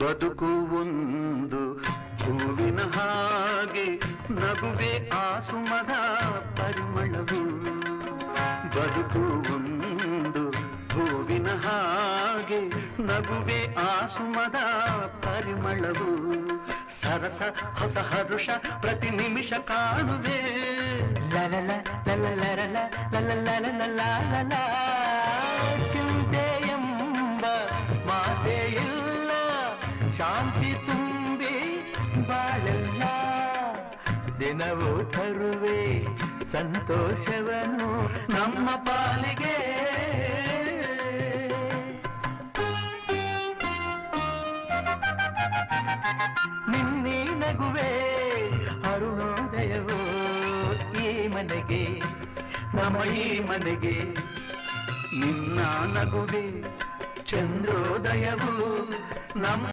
ಬದುಕು ಒಂದು ಹೂವಿನ ಹಾಗೆ ನಗುವೆ ಆ ಸುಮದ ಪರಿಮಳವು. ಬದುಕು ಒಂದು ಹೂವಿನ ಹಾಗೆ ನಗುವೆ ಆ ಸುಮದ ಪರಿಮಳವು. ಸರಸ ಹೊಸ ಹರುಷ ಪ್ರತಿ ನಿಮಿಷ ಕಾಣುವೆ. ಲಲಲ ಲಲಲರಲ ಲಲಲಲಲಲ ಚಿಂತೆ ಎಂಬ ಮಾತೆ ಇಲ್ಲ, ಶಾಂತಿ ತುಂಬಿ ಬಾಳೆಲ್ಲ. ದಿನವೂ ತರುವೆ ಸಂತೋಷವನು ನಮ್ಮ ಪಾಲಿಗೆ. ನಿನ್ನೆ ನಗುವೆ ಅರುಣೋದಯವೋ ಈ ಮನೆಗೆ, ನಮ್ಮ ಈ ಮನೆಗೆ. ನಿನ್ನ ನಗುವೆ ಚಂದ್ರೋದಯವು ನಮ್ಮ